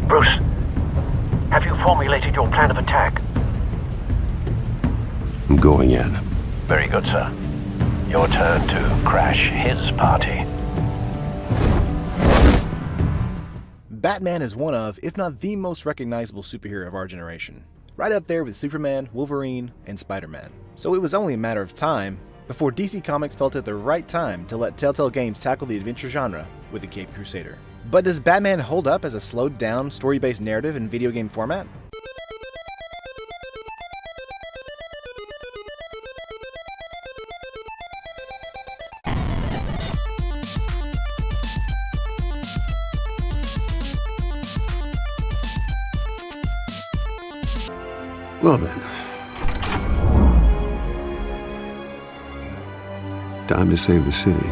Bruce, have you formulated your plan of attack? I'm going in. Very good, sir. Your turn to crash his party. Batman is one of, if not the most recognizable superhero of our generation. Right up there with Superman, Wolverine, and Spider-Man. So it was only a matter of time before DC Comics felt it the right time to let Telltale Games tackle the adventure genre with the Caped Crusader. But does Batman hold up as a slowed-down, story-based narrative in video game format? Well then. Time to save the city.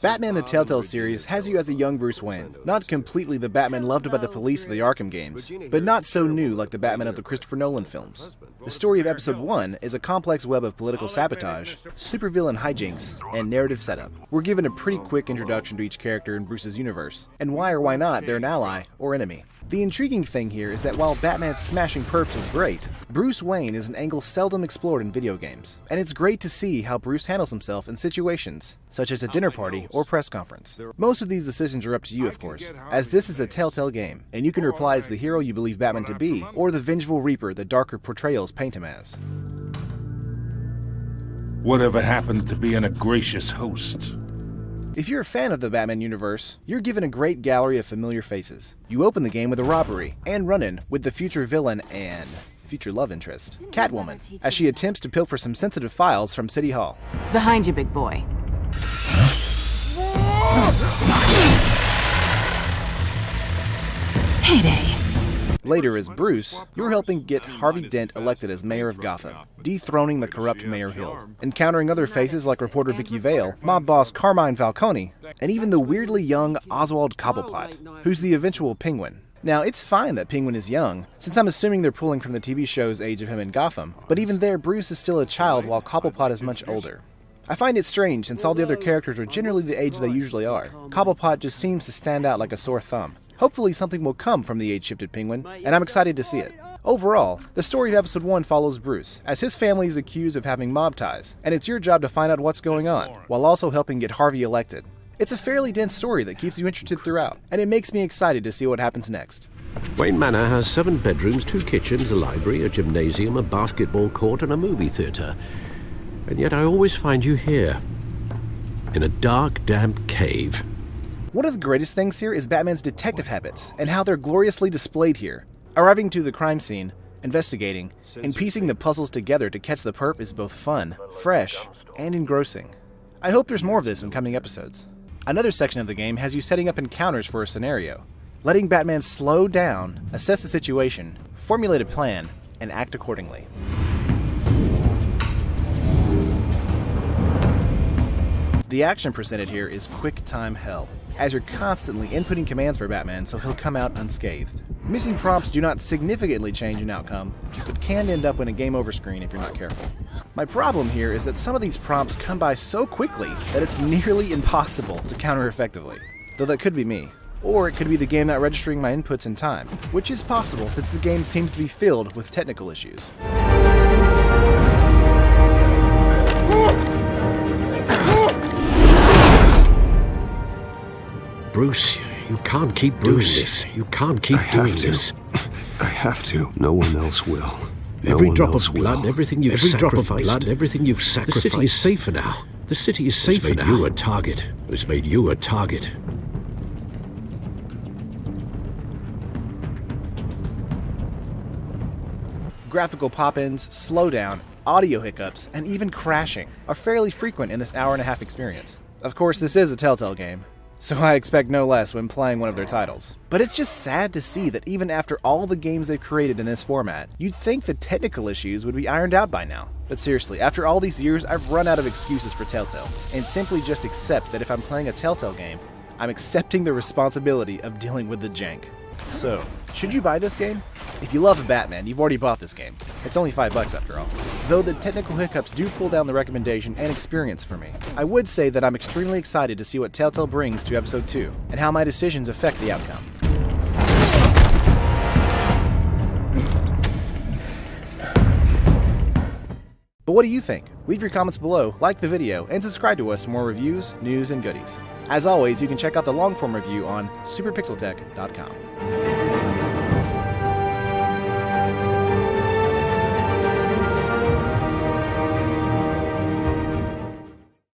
Batman the Telltale series has you as a young Bruce Wayne, not completely the Batman loved by the police of the Arkham games, but not so new like the Batman of the Christopher Nolan films. The story of Episode 1 is a complex web of political sabotage, supervillain hijinks, and narrative setup. We're given a pretty quick introduction to each character in Bruce's universe, and why or why not they're an ally or enemy. The intriguing thing here is that while Batman's smashing perps is great, Bruce Wayne is an angle seldom explored in video games, and it's great to see how Bruce handles himself in situations such as a dinner party or press conference. Most of these decisions are up to you, of course, as this is a Telltale game, and you can reply as the hero you believe Batman to be, or the vengeful Reaper the darker portrayals paint him as. Whatever happened to being a gracious host? If you're a fan of the Batman universe, you're given a great gallery of familiar faces. You open the game with a robbery and run-in with the future villain and future love interest, Catwoman, as she attempts to pilfer some sensitive files from City Hall. Behind you, big boy. Heyday. Later as Bruce, you're helping get Harvey Dent elected as mayor of Gotham, dethroning the corrupt Mayor Hill, encountering other faces like reporter Vicky Vale, mob boss Carmine Falcone, and even the weirdly young Oswald Cobblepot, who's the eventual Penguin. Now, it's fine that Penguin is young, since I'm assuming they're pulling from the TV show's age of him in Gotham, but even there, Bruce is still a child while Cobblepot is much older. I find it strange since all the other characters are generally the age they usually are. Cobblepot just seems to stand out like a sore thumb. Hopefully something will come from the age-shifted Penguin, and I'm excited to see it. Overall, the story of Episode 1 follows Bruce, as his family is accused of having mob ties, and it's your job to find out what's going on, while also helping get Harvey elected. It's a fairly dense story that keeps you interested throughout, and it makes me excited to see what happens next. Wayne Manor has 7 bedrooms, 2 kitchens, a library, a gymnasium, a basketball court, and a movie theater. And yet I always find you here, in a dark, damp cave. One of the greatest things here is Batman's detective habits, and how they're gloriously displayed here. Arriving to the crime scene, investigating, and piecing the puzzles together to catch the perp is both fun, fresh, and engrossing. I hope there's more of this in coming episodes. Another section of the game has you setting up encounters for a scenario, letting Batman slow down, assess the situation, formulate a plan, and act accordingly. The action presented here is quick time hell, as you're constantly inputting commands for Batman so he'll come out unscathed. Missing prompts do not significantly change an outcome, but can end up in a game over screen if you're not careful. My problem here is that some of these prompts come by so quickly that it's nearly impossible to counter effectively, though that could be me. Or it could be the game not registering my inputs in time, which is possible since the game seems to be filled with technical issues. Bruce, you can't keep doing this. You can't keep doing this. I have to. No one else will. Every drop of blood, everything you've sacrificed. The city is safer now. The city is safer now. It's made you a target. It's made you a target. Graphical pop-ins, slowdown, audio hiccups, and even crashing are fairly frequent in this hour-and-a-half experience. Of course, this is a Telltale game, so I expect no less when playing one of their titles. But it's just sad to see that even after all the games they've created in this format, you'd think the technical issues would be ironed out by now. But seriously, after all these years, I've run out of excuses for Telltale, and simply just accept that if I'm playing a Telltale game, I'm accepting the responsibility of dealing with the jank. So, should you buy this game? If you love Batman, you've already bought this game. It's only $5 after all. Though the technical hiccups do pull down the recommendation and experience for me, I would say that I'm extremely excited to see what Telltale brings to Episode 2, and how my decisions affect the outcome. But what do you think? Leave your comments below, like the video, and subscribe to us for more reviews, news, and goodies. As always, you can check out the long-form review on SuperPixelTech.com.